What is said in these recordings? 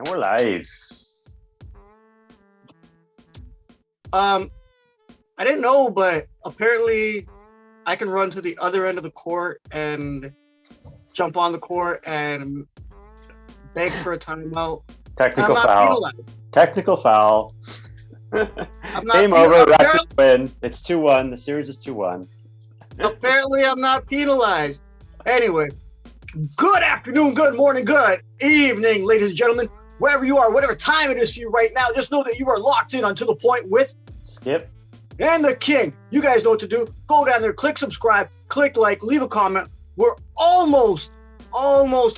we're live. I didn't know, but apparently I can run to the other end of the court and jump on the court and beg for a timeout. Technical I'm not foul. penalized. Technical foul. I'm not Game over. penalized. Raptors win. It's 2-1. The series is 2-1. Apparently, I'm not penalized. Anyway, good afternoon, good morning, good evening, ladies and gentlemen. Wherever you are, whatever time it is for you right now, just know that you are locked in onto the point with Skip. and the King. You guys know what to do. Go down there, click subscribe, click like, leave a comment. We're almost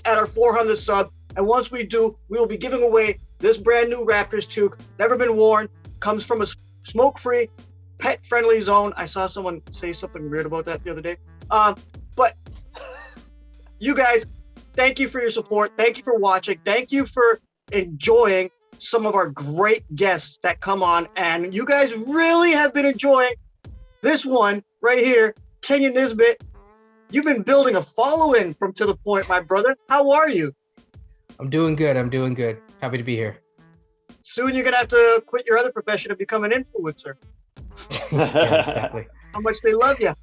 at our 400 sub. And once we do, we will be giving away this brand new Raptors toque. Never been worn. Comes from a smoke-free, pet-friendly zone. I saw someone say something weird about that the other day. But you guys, thank you for your support. Thank you for watching. Thank you for enjoying some of our great guests that come on. And you guys really have been enjoying this one right here, Kenyon Nisbett. You've been building a following from To The Point, my brother. How are you? I'm doing good. Happy to be here. Soon you're going to have to quit your other profession and become an influencer. Yeah, exactly. How much they love you.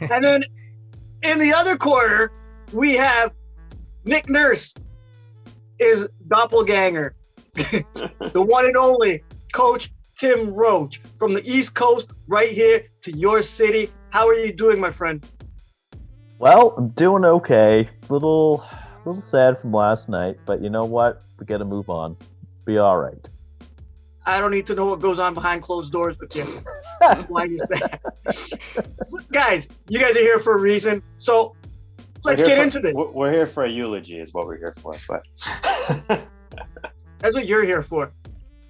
And then in the other corner, we have Nick Nurse, is doppelganger, the one and only Coach Tim Roache from the East Coast right here to your city. How are you doing, my friend? Well, I'm doing okay. Little sad from last night, but you know what? We got to move on. Be all right. I don't need to know what goes on behind closed doors with you. Why you say that? Guys, you guys are here for a reason. So let's get into this. We're here for a eulogy is what we're here for. But That's what you're here for.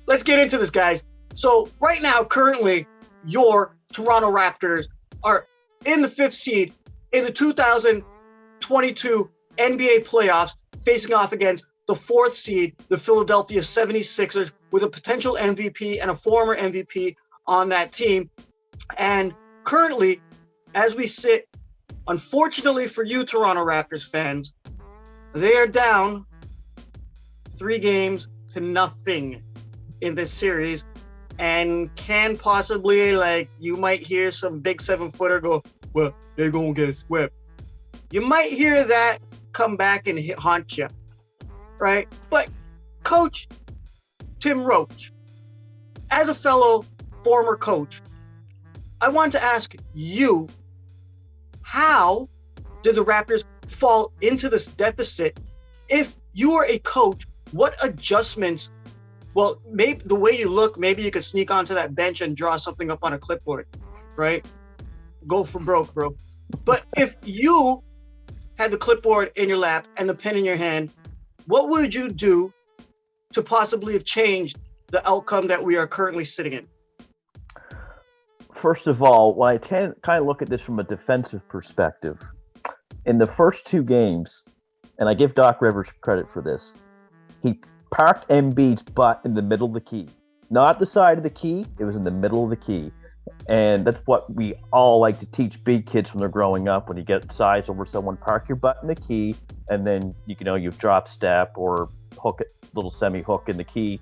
Let's get into this, guys. So right now, currently, your Toronto Raptors are in the 5th seed in the 2022 NBA playoffs, facing off against the 4th seed, the Philadelphia 76ers, with a potential MVP and a former MVP on that team. And currently, as we sit, unfortunately for you Toronto Raptors fans, they are down 3-0 in this series, and can possibly, you might hear some big 7-footer go, well, they're going to get swept. You might hear that come back and haunt you, right? But Coach Tim Roache, as a fellow former coach, I want to ask you, how did the Raptors fall into this deficit? If you are a coach, what adjustments, well, maybe the way you look, maybe you could sneak onto that bench and draw something up on a clipboard, right? Go for broke, bro. But if you had the clipboard in your lap and the pen in your hand, what would you do to possibly have changed the outcome that we are currently sitting in? First of all, when I kind of look at this from a defensive perspective, in the first 2 games, and I give Doc Rivers credit for this, he parked Embiid's butt in the middle of the key. Not the side of the key, it was in the middle of the key. And that's what we all like to teach big kids when they're growing up. When you get size over someone, park your butt in the key, and then you drop step or hook it, little semi-hook in the key.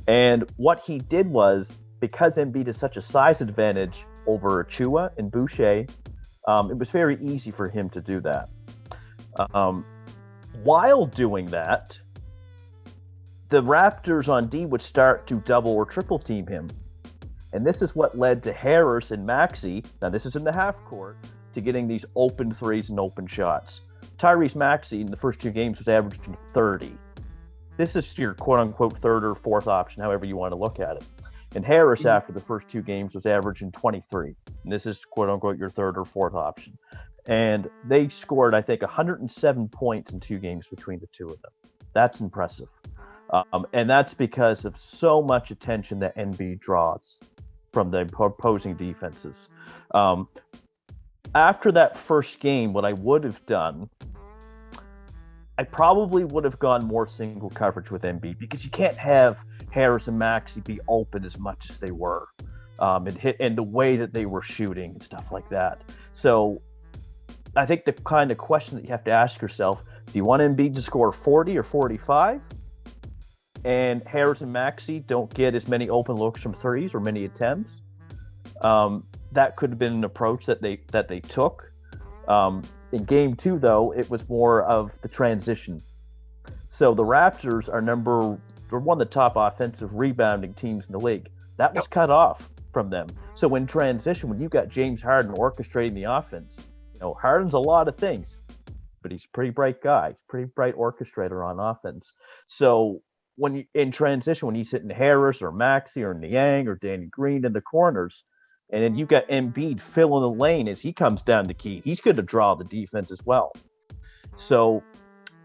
And what he did was, because Embiid is such a size advantage over Chua and Boucher, it was very easy for him to do that. While doing that, the Raptors on D would start to double or triple team him. And this is what led to Harris and Maxey, now this is in the half court, to getting these open threes and open shots. Tyrese Maxey in the first 2 games was averaging 30. This is your quote-unquote 3rd or 4th option, however you want to look at it. And Harris, after the first 2 games, was averaging 23. And this is quote-unquote your 3rd or 4th option. And they scored, I think, 107 points in 2 games between the 2 of them. That's impressive. And that's because of so much attention that Embiid draws from the opposing defenses. After that first game, what I would have done, I probably would have gone more single coverage with Embiid, because you can't have Harris and Maxey be open as much as they were, and the way that they were shooting and stuff like that. So I think the kind of question that you have to ask yourself, do you want Embiid to score 40 or 45? and Harris and Maxey don't get as many open looks from threes or many attempts. That could have been an approach that they took. In game 2, though, it was more of the transition. So the Raptors they're one of the top offensive rebounding teams in the league. That was cut off from them. So in transition, when you've got James Harden orchestrating the offense, Harden's a lot of things, but he's a pretty bright guy. He's a pretty bright orchestrator on offense. So in transition, when he's hitting Harris or Maxey or Niang or Danny Green in the corners, and then you got Embiid filling the lane as he comes down the key, he's going to draw the defense as well. So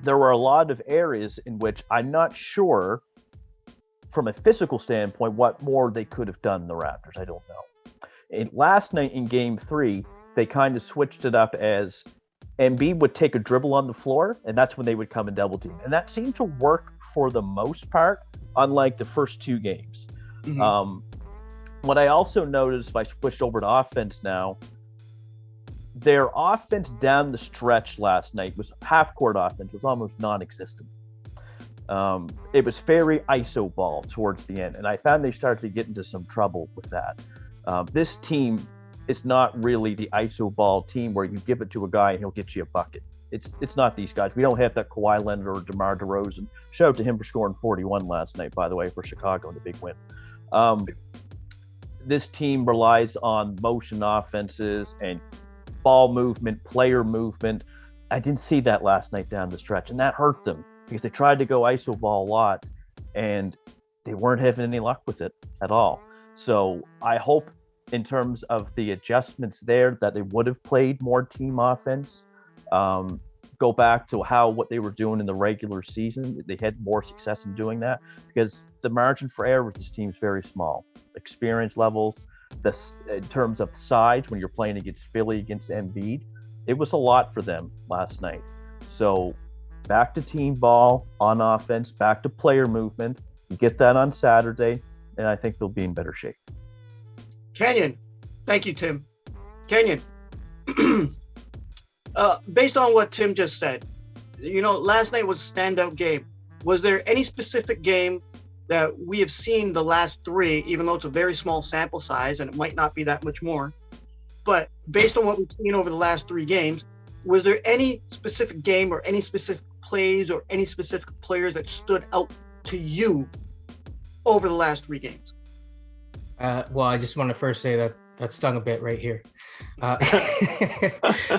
there were a lot of areas in which I'm not sure, from a physical standpoint, what more they could have done, the Raptors. I don't know. And last night in game 3, they kind of switched it up as Embiid would take a dribble on the floor, and that's when they would come and double team. And that seemed to work for the most part, unlike the first 2 games. Mm-hmm. What I also noticed, if I switched over to offense now, their offense down the stretch last night was half-court offense, was almost non-existent. It was very iso ball towards the end, and I found they started to get into some trouble with that. This team is not really the iso ball team where you give it to a guy and he'll get you a bucket. It's not these guys. We don't have that Kawhi Leonard or DeMar DeRozan. Shout out to him for scoring 41 last night, by the way, for Chicago in the big win. This team relies on motion offenses and ball movement, player movement. I didn't see that last night down the stretch, and that hurt them because they tried to go iso ball a lot, and they weren't having any luck with it at all. So I hope, in terms of the adjustments there, that they would have played more team offense. Go back to what they were doing in the regular season. They had more success in doing that because the margin for error with this team is very small. Experience levels, in terms of size, when you're playing against Philly, against Embiid, it was a lot for them last night. So back to team ball on offense, back to player movement. You get that on Saturday, and I think they'll be in better shape. Kenyon, thank you, Tim. Kenyon, based on what Tim just said, last night was a standout game. Was there any specific game that we have seen the last 3, even though it's a very small sample size and it might not be that much more, but based on what we've seen over the last 3 games, was there any specific game or any specific plays or any specific players that stood out to you over the last 3 games? Well, I just want to first say that stung a bit right here.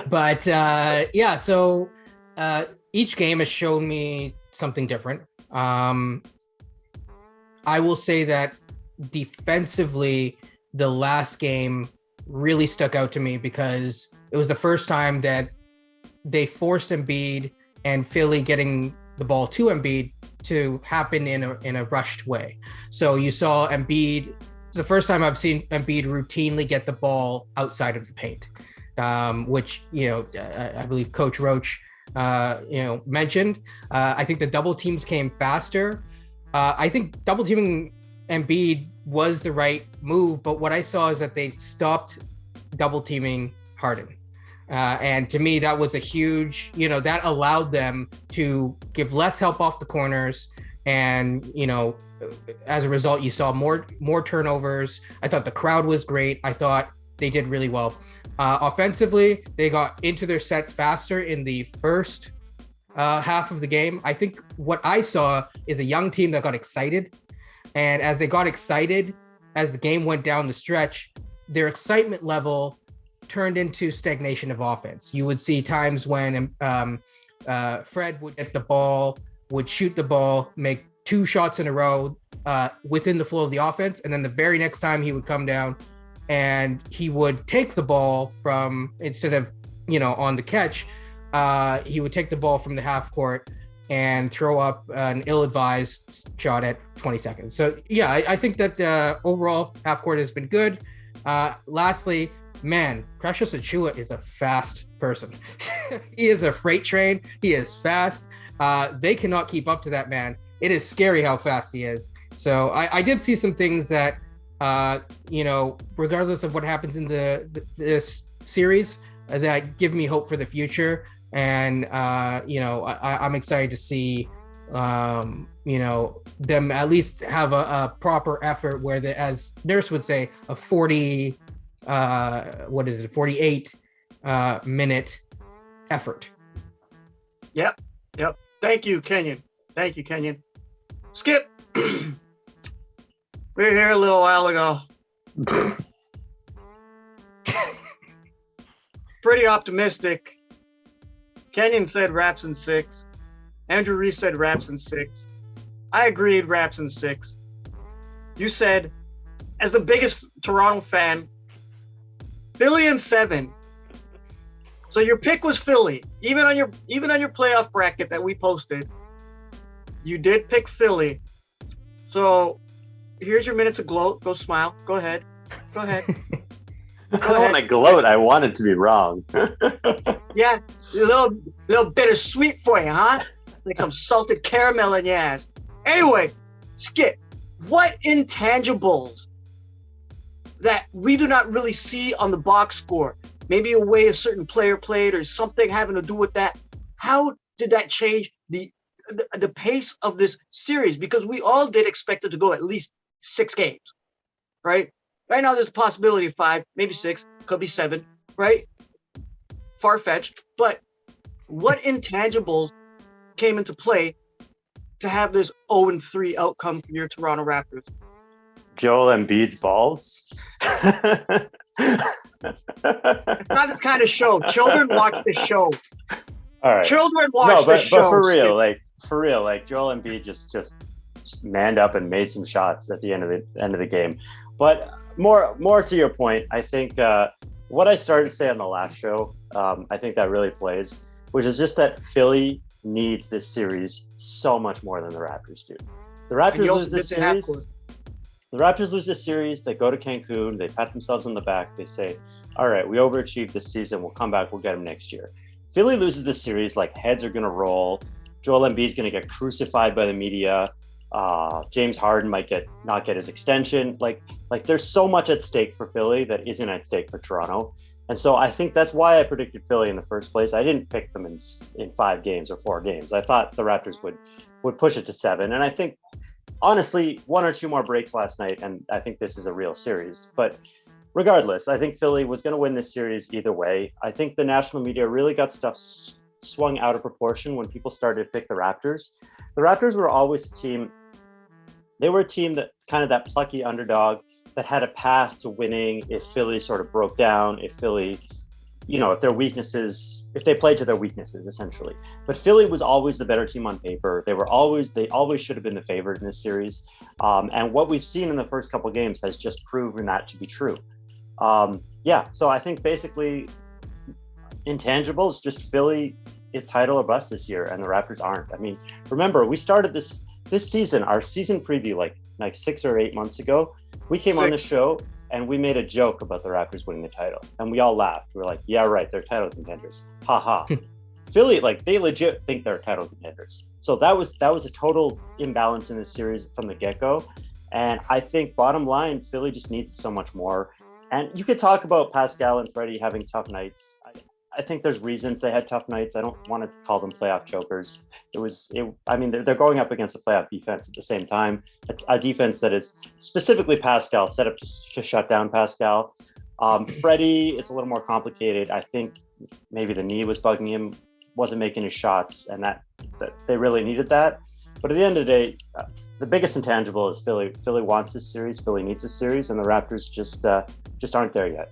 But so each game has shown me something different. I will say that defensively, the last game really stuck out to me because it was the first time that they forced Embiid and Philly getting the ball to Embiid to happen in a rushed way. So you saw Embiid. It's the first time I've seen Embiid routinely get the ball outside of the paint, which I believe Coach Roache mentioned. I think the double teams came faster. I think double teaming Embiid was the right move, but what I saw is that they stopped double teaming Harden. And to me, that was a huge, that allowed them to give less help off the corners. And, as a result, you saw more turnovers. I thought the crowd was great. I thought they did really well. Offensively, they got into their sets faster in the first half of the game. I think what I saw is a young team that got excited. And as they got excited, as the game went down the stretch, their excitement level turned into stagnation of offense. You would see times when Fred would get the ball, would shoot the ball, make 2 shots in a row within the flow of the offense. And then the very next time he would come down and he would take the ball from, instead of, on the catch, he would take the ball from the half court and throw up an ill-advised shot at 20 seconds. So yeah, I think that overall half court has been good. Lastly, man, Precious Achiuwa is a fast person. He is a freight train. He is fast. They cannot keep up to that man. It is scary how fast he is. So I did see some things that, regardless of what happens in this series, that give me hope for the future. And, I'm excited to see them at least have a proper effort where they, as Nurse would say, a 48 minute effort. Yep. Thank you, Kenyon. Skip. We were here a little while ago. Pretty optimistic. Kenyon said Raps in 6. Andrew Reese said Raps in 6. I agreed, Raps in 6. You said, as the biggest Toronto fan, Philly in 7. So your pick was Philly. Even on your playoff bracket that we posted, you did pick Philly. So here's your minute to gloat. Go smile. Go ahead. I don't want to gloat. I want it to be wrong. Yeah, a little bittersweet for you, huh? Like some salted caramel in your ass. Anyway, Skip, what intangibles that we do not really see on the box score, maybe a way a certain player played or something having to do with that, how did that change the pace of this series? Because we all did expect it to go at least 6 games, right? Right now, there's a possibility of 5, maybe 6, could be 7, right? Far-fetched. But what intangibles came into play to have this 0-3 outcome for your Toronto Raptors? Joel Embiid's balls. It's not this kind of show. Children watch this show. All right. Children watch this show. But for real, like Joel Embiid just manned up and made some shots at the end of the game. But more to your point, I think what I started to say on the last show, I think that really plays, which is just that Philly needs this series so much more than the Raptors do. The Raptors lose this series. The Raptors lose this series. They go to Cancun. They pat themselves on the back. They say, "All right, we overachieved this season. We'll come back. We'll get them next year." Philly loses this series. Like heads are gonna roll. Joel Embiid's gonna get crucified by the media. James Harden might not get his extension. Like there's so much at stake for Philly that isn't at stake for Toronto. And so I think that's why I predicted Philly in the first place. I didn't pick them in 5 games or 4 games. I thought the Raptors would push it to 7. And I think, honestly, 1 or 2 more breaks last night, and I think this is a real series. But regardless, I think Philly was going to win this series either way. I think the national media really got stuff swung out of proportion when people started to pick the Raptors. The Raptors were always a team. They were a team that kind of that plucky underdog that had a path to winning if Philly sort of broke down, if Philly, if they played to their weaknesses, essentially. But Philly was always the better team on paper. They always should have been the favorite in this series. And what we've seen in the first couple games has just proven that to be true. So I think basically intangibles, just Philly is title or bust this year, and the Raptors aren't. I mean, remember, we started this season, our season preview, like 6 or 8 months ago. We came on the show and we made a joke about the Raptors winning the title, and we all laughed. We were like, "Yeah, right, they're title contenders." Ha ha. Philly, they legit think they're title contenders. So that was a total imbalance in this series from the get-go. And I think bottom line, Philly just needs so much more. And you could talk about Pascal and Freddie having tough nights. I think there's reasons they had tough nights. I don't want to call them playoff chokers. They're going up against a playoff defense at the same time, a defense that is specifically Pascal, set up to shut down Pascal. Freddie is a little more complicated. I think maybe the knee was bugging him, wasn't making his shots, and that they really needed that. But at the end of the day, the biggest intangible is Philly. Philly wants this series. Philly needs this series, and the Raptors just aren't there yet.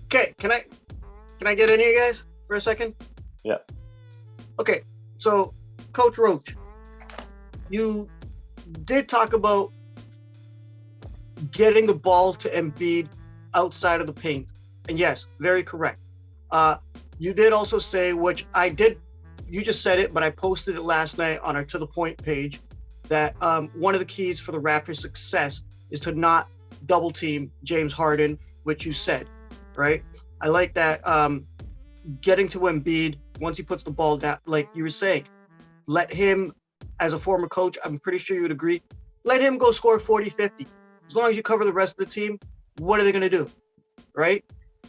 Okay, can I get in here, guys, for a second? Yeah. Okay, so Coach Roache, you did talk about getting the ball to Embiid outside of the paint. And yes, very correct. You did also say, which I did, you just said it, but I posted it last night on our To The Point page, that one of the keys for the Raptors' success is to not double team James Harden, which you said, right? I like that. Getting to Embiid, once he puts the ball down, like you were saying, let him, as a former coach, I'm pretty sure you would agree, let him go score 40, 50. As long as you cover the rest of the team, what are they going to do, right?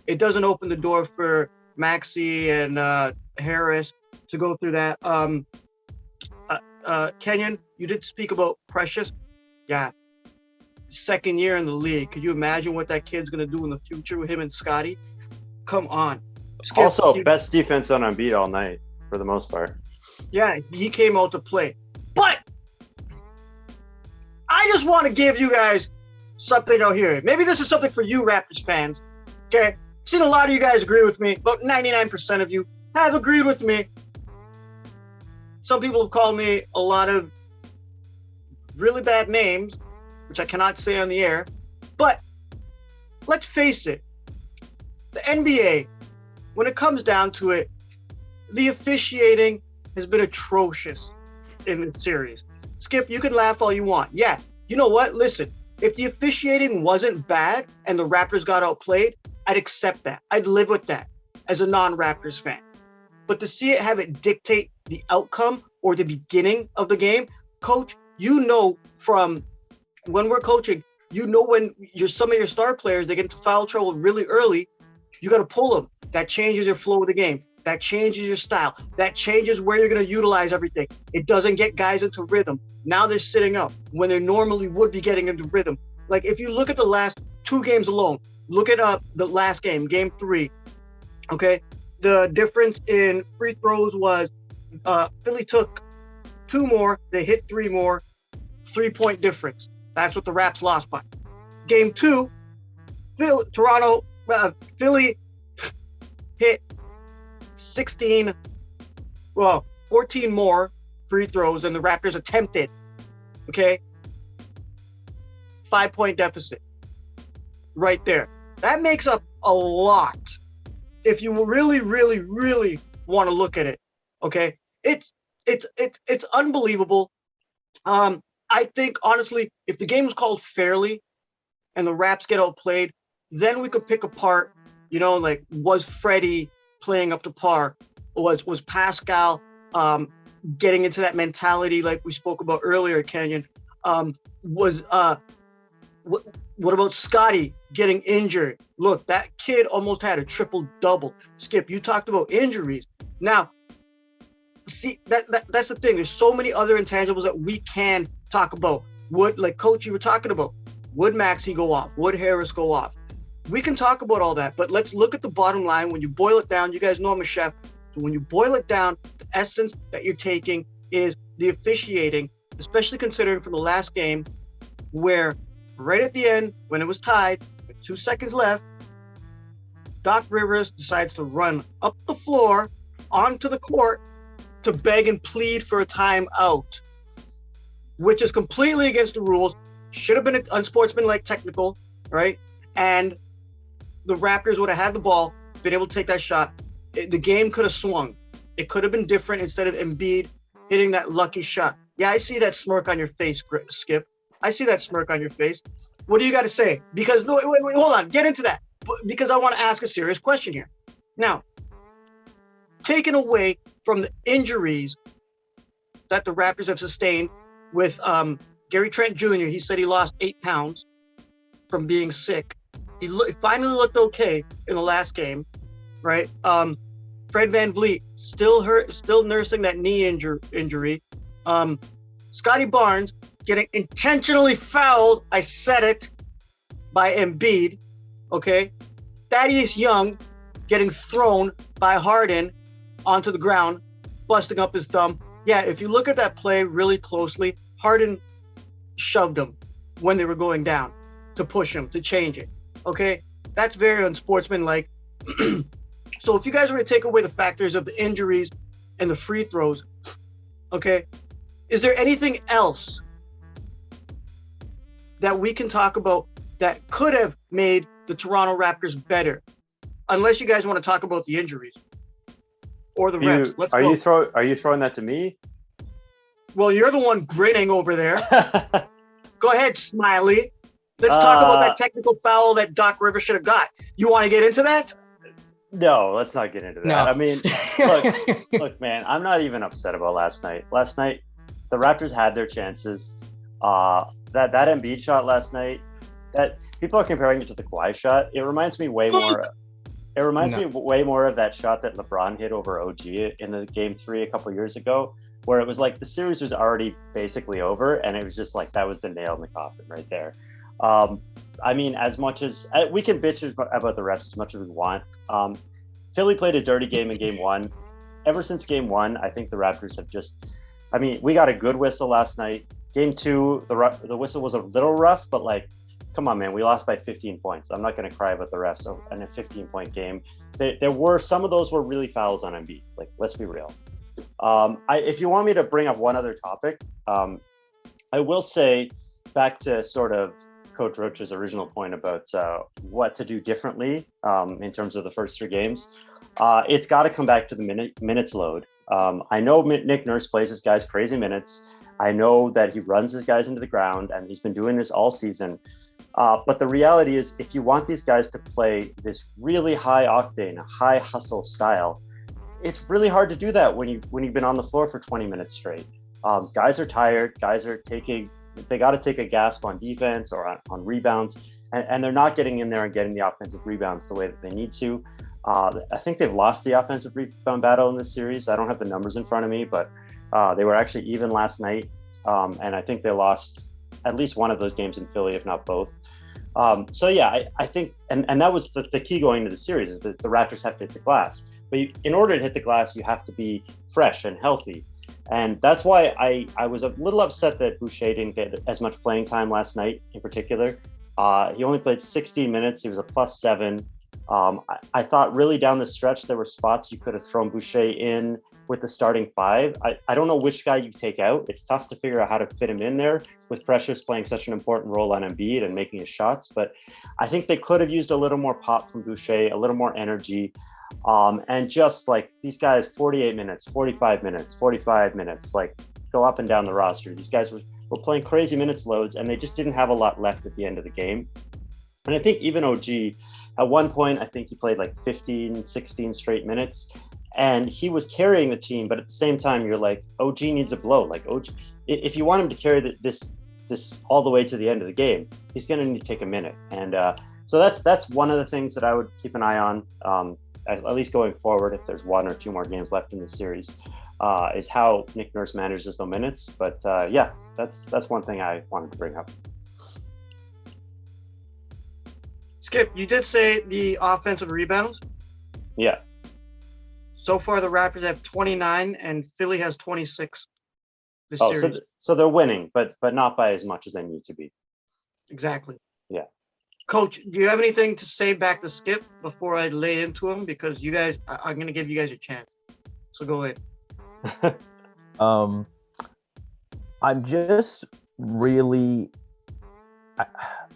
It doesn't open the door for Maxey and Harris to go through that. Kenyon, you did speak about Precious. Yeah, second year in the league. Could you imagine what that kid's gonna do in the future with him and Scotty? Come on. Skip, Also, best defense on Embiid all night for the most part. yeah, he came out to play. But I just want to give you guys something out here. Maybe this is something for you Raptors fans. Okay, I've seen a lot of you guys agree with me. About 99% of you have agreed with me. Some people have called me a lot of really bad names, which I cannot say on the air. But let's face it, the NBA, when it comes down to it, the officiating has been atrocious in this series. Skip, you can laugh all you want. Yeah, you know what? Listen, if the officiating wasn't bad and the Raptors got outplayed, I'd accept that. I'd live with that as a non-Raptors fan. But to see it have it dictate the outcome or the beginning of the game, coach, you know from when we're coaching, you know when some of your star players, they get into foul trouble really early, you got to pull them. That changes your flow of the game. That changes your style. That changes where you're going to utilize everything. It doesn't get guys into rhythm. Now they're sitting up when they normally would be getting into rhythm. Like if you look at the last two games alone, look at the last game, game 3, okay? The difference in free throws was Philly took 2 more, they hit 3 more, 3-point difference. That's what the Raps lost by. Game 2, Philly hit 14 more free throws than the Raptors attempted. Okay? 5-point deficit. Right there. That makes up a lot. If you really, really, really want to look at it. Okay? It's unbelievable. I think honestly, if the game was called fairly and the Raps get outplayed, then we could pick apart, like was Freddie playing up to par? Was Pascal getting into that mentality like we spoke about earlier, Kenyon? What about Scotty getting injured? Look, that kid almost had a triple-double. Skip, you talked about injuries. Now, see, that's the thing. There's so many other intangibles that we can talk about. Like Coach, you were talking about, would Maxey go off? Would Harris go off? We can talk about all that, but let's look at the bottom line. When you boil it down, you guys know I'm a chef. So when you boil it down, the essence that you're taking is the officiating, especially considering from the last game where right at the end, when it was tied, with 2 seconds left, Doc Rivers decides to run up the floor onto the court to beg and plead for a timeout, which is completely against the rules. Should have been an unsportsmanlike technical, right? And the Raptors would have had the ball, been able to take that shot. The game could have swung. It could have been different instead of Embiid hitting that lucky shot. Yeah, I see that smirk on your face, Skip. I see that smirk on your face. What do you got to say? Because, no, wait, hold on. Get into that. Because I want to ask a serious question here. Now, taken away from the injuries that the Raptors have sustained with Gary Trent Jr., he said he lost 8 pounds from being sick. He finally looked okay in the last game, right? Fred VanVleet still hurt, still nursing that knee injury. Scotty Barnes getting intentionally fouled, I said it, by Embiid, okay? Thaddeus Young getting thrown by Harden onto the ground, busting up his thumb. Yeah, if you look at that play really closely, Harden shoved him when they were going down to push him, to change it, okay? That's very unsportsmanlike. So if you guys were to take away the factors of the injuries and the free throws, okay, is there anything else that we can talk about that could have made the Toronto Raptors better? Unless you guys want to talk about the injuries or the refs. Let's go. Are you throwing that to me? Well, you're the one grinning over there. Go ahead, Smiley. Let's talk about that technical foul that Doc Rivers should have got. You want to get into that? No, let's not get into that. No. I mean, look, man, I'm not even upset about last night. Last night, the Raptors had their chances. That Embiid shot last night, that people are comparing it to the Kawhi shot. It reminds me way more. It reminds me way more of that shot that LeBron hit over OG in the game 3 a couple years ago, where it was like the series was already basically over, and it was just like that was the nail in the coffin right there. I mean, as much as we can bitch about the refs as much as we want, Philly played a dirty game in game one. Ever since game one, I think the Raptors have just, I mean, we got a good whistle last night. Game two, the whistle was a little rough, but like, come on, man, we lost by 15 points. I'm not going to cry about the refs in a 15-point game. There were, some of those were really fouls on Embiid. Like, let's be real. If you want me to bring up one other topic, I will say, back to sort of Coach Roache's original point about what to do differently in terms of the first three games. It's got to come back to the minutes load. I know Nick Nurse plays his guys crazy minutes. I know that he runs his guys into the ground, and he's been doing this all season. But the reality is, if you want these guys to play this really high octane, high hustle style, it's really hard to do that when you've been on the floor for 20 minutes straight. Guys are tired. Guys are they got to take a gasp on defense or on rebounds, and they're not getting in there and getting the offensive rebounds the way that they need to. I think they've lost the offensive rebound battle in this series. I don't have the numbers in front of me, but they were actually even last night. And I think they lost at least one of those games in Philly, if not both. So yeah, I think, and that was the key going into the series, is that the Raptors have to hit the glass. But in order to hit the glass, you have to be fresh and healthy. And that's why I was a little upset that Boucher didn't get as much playing time last night in particular. He only played 16 minutes. He was a +7. I thought really down the stretch, there were spots you could have thrown Boucher in with the starting five. I don't know which guy you take out. It's tough to figure out how to fit him in there with Precious playing such an important role on Embiid and making his shots. But I think they could have used a little more pop from Boucher, a little more energy. And just like these guys, 48 minutes, 45 minutes, 45 minutes, like go up and down the roster. These guys were playing crazy minutes loads, and they just didn't have a lot left at the end of the game. And I think even OG, at one point, I think he played like 15, 16 straight minutes, and he was carrying the team. But at the same time, you're like, OG needs a blow. Like OG, if you want him to carry this all the way to the end of the game, he's going to need to take a minute. And so that's one of the things that I would keep an eye on, at least going forward, if there's one or two more games left in the series, is how Nick Nurse manages those minutes. But yeah, that's one thing I wanted to bring up. Skip, you did say the offensive rebounds. Yeah. So far, the Raptors have 29, and Philly has 26 this series. So they're winning, but not by as much as they need to be. Exactly. Yeah. Coach, do you have anything to say back to Skip before I lay into him? Because you guys, I'm going to give you guys a chance. So go ahead. I'm just really...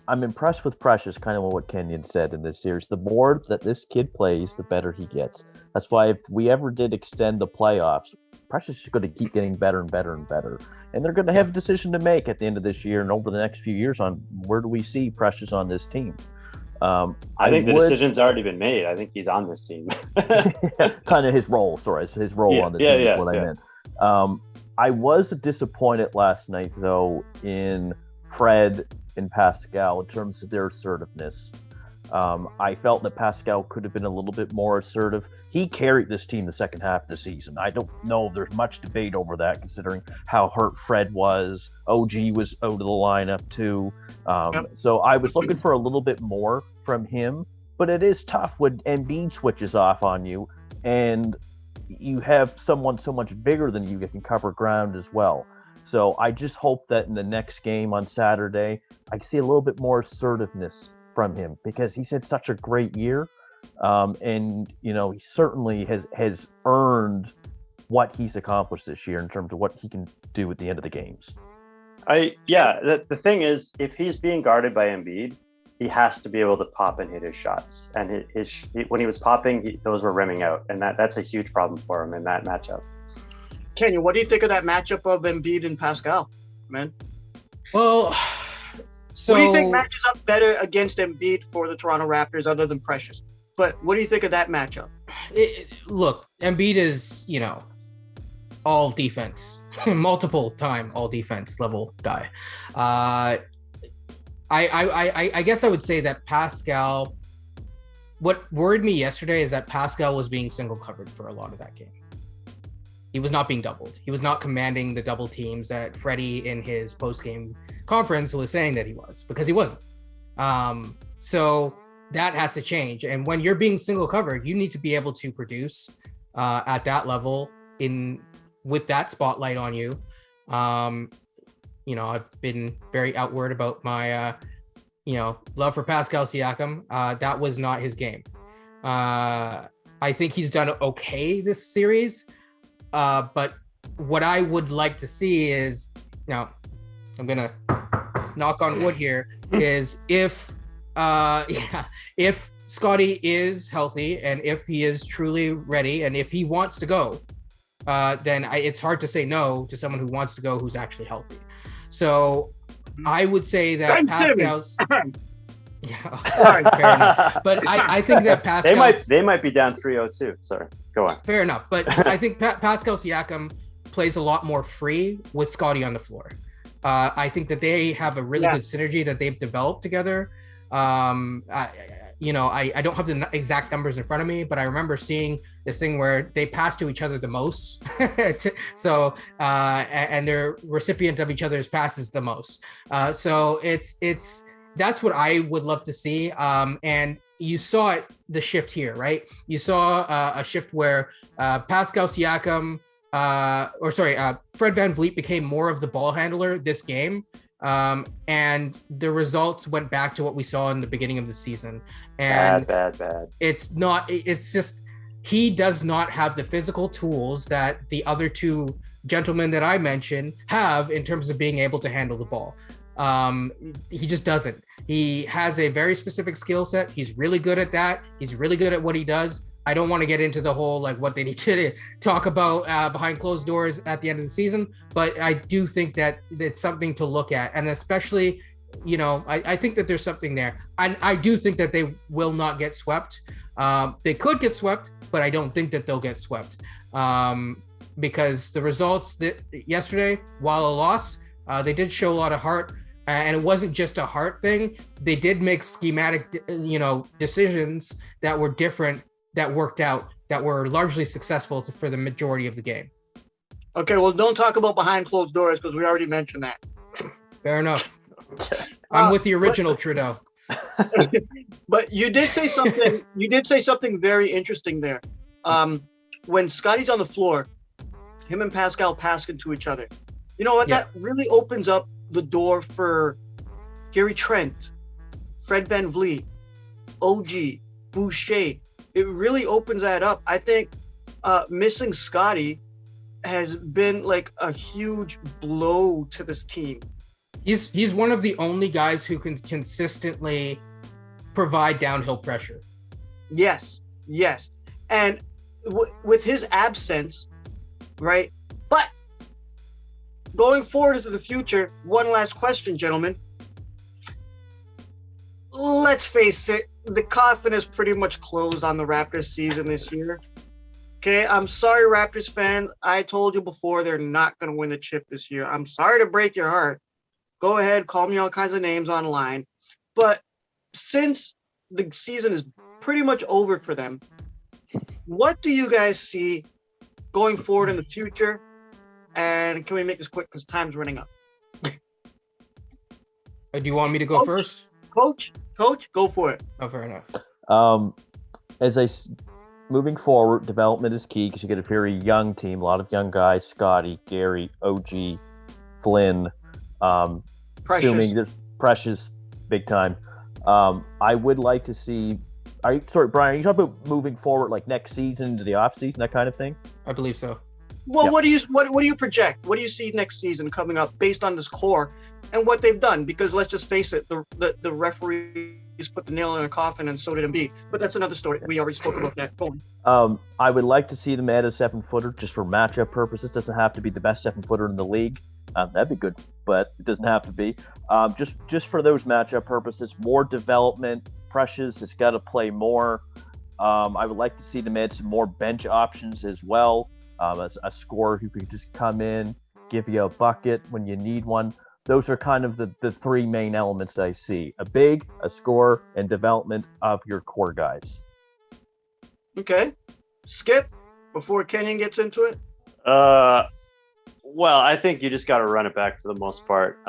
I'm impressed with Precious, kind of what Kenyon said in this series. The more that this kid plays, the better he gets. That's why if we ever did extend the playoffs, Precious is going to keep getting better and better and better. And they're going to have a decision to make at the end of this year and over the next few years on where do we see Precious on this team. I think the decision's already been made. I think he's on this team. Kind of his role, on the team is what I meant. I was disappointed last night, though, in Fred and Pascal in terms of their assertiveness. I felt that Pascal could have been a little bit more assertive. He carried this team the second half of the season. I don't know if there's much debate over that, considering how hurt Fred was. OG was out of the lineup too. So I was looking for a little bit more from him. But it is tough when Embiid switches off on you and you have someone so much bigger than you that can cover ground as well. So I just hope that in the next game on Saturday, I see a little bit more assertiveness from him, because he's had such a great year. And, you know, he certainly has earned what he's accomplished this year in terms of what he can do at the end of the games. The thing is, if he's being guarded by Embiid, he has to be able to pop and hit his shots. And when he was popping, those were rimming out. And that's a huge problem for him in that matchup. Kenyon, what do you think of that matchup of Embiid and Pascal, man? Well, so what do you think matches up better against Embiid for the Toronto Raptors other than Precious? But what do you think of that matchup? Look, Embiid is, all defense, multiple time all defense level guy. I guess I would say that Pascal, what worried me yesterday is that Pascal was being single covered for a lot of that game. he was not being doubled. He was not commanding the double teams that Freddie in his post-game conference was saying that he was, because he wasn't. So that has to change. And when you're being single covered, you need to be able to produce at that level with that spotlight on you. I've been very outward about my love for Pascal Siakam. That was not his game. I think he's done okay this series. But what I would like to see is, now I'm gonna knock on wood here, is if Scotty is healthy and if he is truly ready and if he wants to go, then it's hard to say no to someone who wants to go who's actually healthy. So I would say that Pascal's. Fair enough. But I think that Pascal they might be down 3-0 Sorry, go on. Fair enough, but I think Pascal Siakam plays a lot more free with Scotty on the floor. I think that they have a really good synergy that they've developed together. I don't have the exact numbers in front of me, but I remember seeing this thing where they pass to each other the most. And they're recipient of each other's passes the most. So that's what I would love to see. And you saw the shift here, right? You saw a shift where Pascal Siakam, Fred VanVleet became more of the ball handler this game. And the results went back to what we saw in the beginning of the season. And bad. It's just, he does not have the physical tools that the other two gentlemen that I mentioned have in terms of being able to handle the ball. He just doesn't. He has a very specific skill set. He's really good at that. He's really good at what he does. I don't want to get into the whole what they need to talk about behind closed doors at the end of the season, but I do think that it's something to look at, and especially, I think that there's something there. I do think that they will not get swept. They could get swept, but I don't think that they'll get swept because the results that yesterday, while a loss, they did show a lot of heart. And it wasn't just a heart thing. They did make schematic, decisions that were different, that worked out, that were largely successful for the majority of the game. Okay, well, don't talk about behind closed doors because we already mentioned that. Fair enough. I'm with the original Trudeau. But you did say something. You did say something very interesting there. When Scotty's on the floor, him and Pascal pass into each other. You know what? Yeah. That really opens up the door for Gary Trent, Fred VanVleet, OG, Boucher. It really opens that up. I think missing Scotty has been like a huge blow to this team. He's one of the only guys who can consistently provide downhill pressure. Yes. And with his absence, right? But going forward into the future, one last question, gentlemen. Let's face it, the coffin is pretty much closed on the Raptors season this year. Okay, I'm sorry, Raptors fan. I told you before they're not going to win the chip this year. I'm sorry to break your heart. Go ahead, call me all kinds of names online. But since the season is pretty much over for them, what do you guys see going forward in the future? And can we make this quick because time's running up? Do you want me to go first? Coach, go for it. Oh, fair enough. Moving forward, development is key because you get a very young team, a lot of young guys, Scotty, Gary, OG, Flynn, Precious, big time. I would like to see, Brian, are you talking about moving forward like next season into the off season, that kind of thing? I believe so. Well, what do you project? What do you see next season coming up based on this core and what they've done? Because let's just face it, the referees put the nail in a coffin, and so did Embiid. But that's another story. We already spoke about that. Go on. I would like to see them add a 7-footer just for matchup purposes. Doesn't have to be the best 7-footer in the league. That'd be good, but it doesn't have to be. Just for those matchup purposes, more development. Precious has got to play more. I would like to see them add some more bench options as well. As a scorer who could just come in, give you a bucket when you need one. Those are kind of the three main elements that I see: a big, a scorer, and development of your core guys. Okay. Skip, before Kenyon gets into it. Well, I think you just got to run it back for the most part.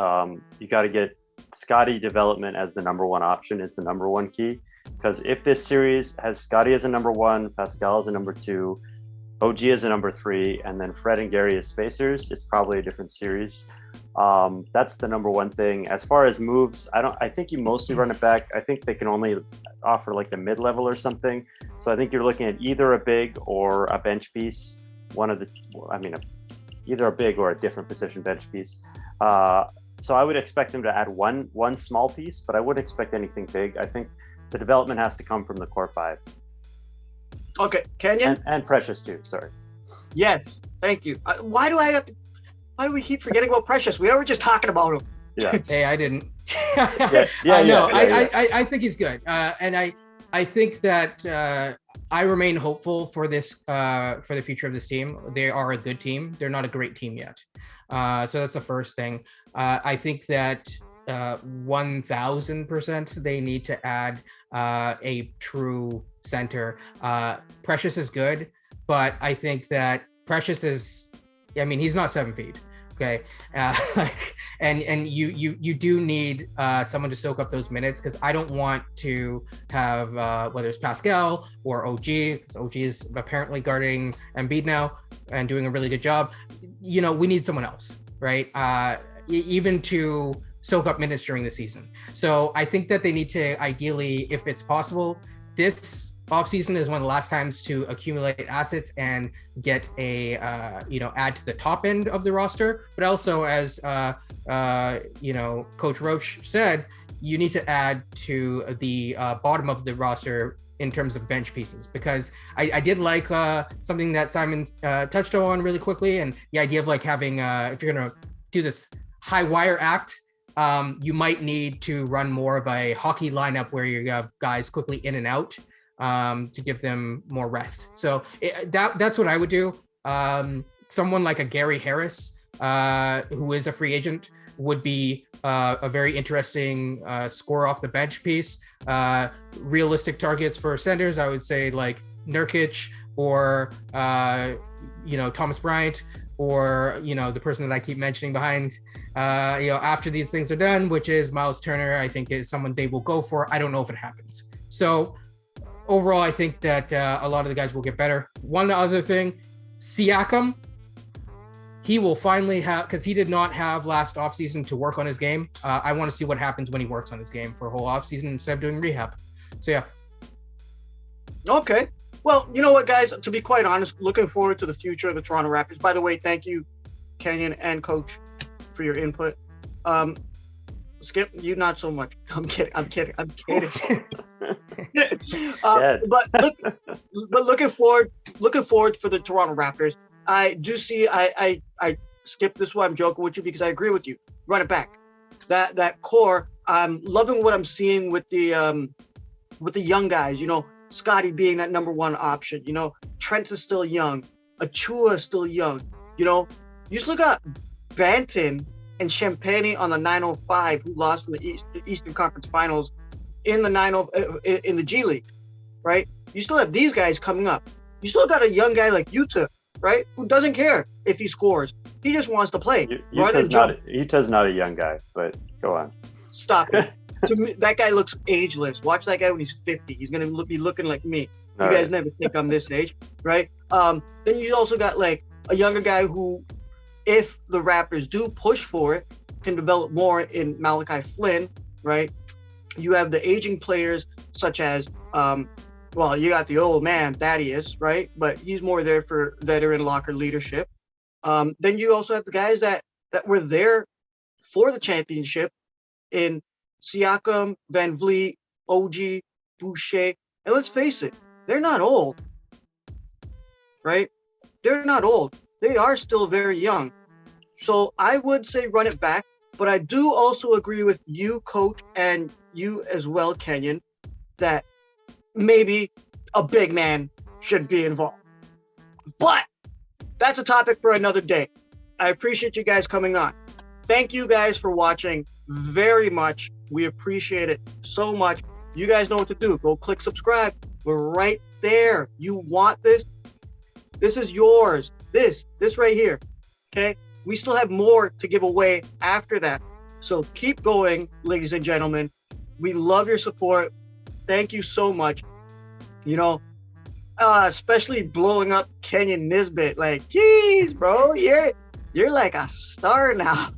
You got to get Scotty development as the number one option is the number one key. Because if this series has Scotty as a number one, Pascal as a number two, OG as a number three, and then Fred and Gary as spacers, it's probably a different series. That's the number one thing. As far as moves, I think you mostly run it back. I think they can only offer like the mid-level or something. So I think you're looking at either a big or a bench piece. Either a big or a different position bench piece. So I would expect them to add one small piece, but I wouldn't expect anything big. I think the development has to come from the core five. Okay, Kenyon? And Precious too, sorry. Yes, thank you. Why do we keep forgetting about Precious? We were just talking about him. Yeah. Hey, I didn't. Yeah. I think he's good. And I think that I remain hopeful for this for the future of this team. They are a good team. They're not a great team yet. So that's the first thing. I think that 1000% they need to add a true center. Precious is good, but I think that Precious is, he's not 7 feet. Okay. And you do need someone to soak up those minutes, because I don't want to have whether it's Pascal or OG, because OG is apparently guarding Embiid now and doing a really good job. We need someone else, right? Even to soak up minutes during the season. So I think that they need to, ideally, if it's possible, this offseason is one of the last times to accumulate assets and get a add to the top end of the roster. But also, as Coach Roache said, you need to add to the bottom of the roster in terms of bench pieces, because I did like something that Simon touched on really quickly, and the idea of like having if you're gonna do this high wire act, you might need to run more of a hockey lineup where you have guys quickly in and out to give them more rest. So that's what I would do. Someone like a Gary Harris, who is a free agent, would be a very interesting score off the bench piece. Realistic targets for centers, I would say like Nurkic or Thomas Bryant, or the person that I keep mentioning behind after these things are done, which is Miles Turner. I think is someone they will go for. I don't know if it happens. So overall, I think that a lot of the guys will get better. One other thing, Siakam, he will finally have, because he did not have last offseason to work on his game. I want to see what happens when he works on his game for a whole offseason instead of doing rehab. So yeah. Okay. Well, you know what, guys? To be quite honest, looking forward to the future of the Toronto Raptors. By the way, thank you, Kenyon and Coach, for your input. Skip, you not so much. I'm kidding. But looking forward for the Toronto Raptors. I do see. I skipped this one. I'm joking with you because I agree with you. Run it back. That core. I'm loving what I'm seeing with the young guys. Scotty being that number one option. Trent is still young. Achua is still young. You still got Banton and Champagne on the 905, who lost in the Eastern Conference Finals in the in the G League, right? You still have these guys coming up. You still got a young guy like Yuta, right? Who doesn't care if he scores. He just wants to play. Yuta's not a young guy, but go on. Stop it. To me, that guy looks ageless. Watch that guy when he's 50. He's going to be looking like me. You guys never think I'm this age, right? Then you also got like a younger guy who, if the Raptors do push for it, can develop more in Malachi Flynn, right? You have the aging players such as, you got the old man, Thaddeus, right? But he's more there for veteran locker leadership. Then you also have the guys that were there for the championship in Siakam, VanVleet, OG, Boucher. And let's face it, they're not old, right? They're not old. They are still very young. So I would say run it back. But I do also agree with you, Coach, and you as well, Kenyon, that maybe a big man should be involved. But that's a topic for another day. I appreciate you guys coming on. Thank you guys for watching very much. We appreciate it so much. You guys know what to do. Go click subscribe. We're right there. You want this? This is yours. this right here. Okay, we still have more to give away after that. So keep going, ladies and gentlemen. We love your support. Thank you so much. You know, especially blowing up Kenyon Nisbett. Like, geez, bro, you're like a star now.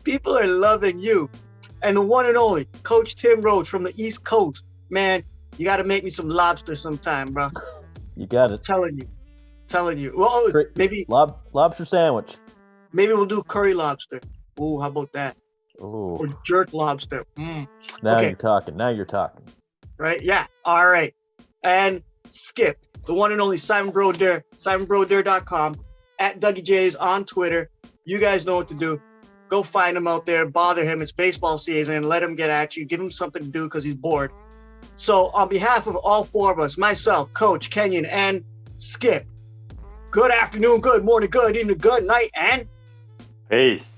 People are loving you. And the one and only Coach Tim Roache from the East Coast. Man, you got to make me some lobster sometime, bro. You got it. Telling you. Well, maybe lobster sandwich. Maybe we'll do curry lobster. Ooh, how about that? Ooh. Or jerk lobster. Now Okay. you're talking. Now you're talking. Right? Yeah. All right. And Skip, the one and only Simon Brodeur, simonbrodeur.com, at Dougie J's on Twitter. You guys know what to do. Go find him out there. Bother him. It's baseball season. Let him get at you. Give him something to do because he's bored. So on behalf of all four of us, myself, Coach, Kenyon, and Skip, good afternoon, good morning, good evening, good night, and Peace.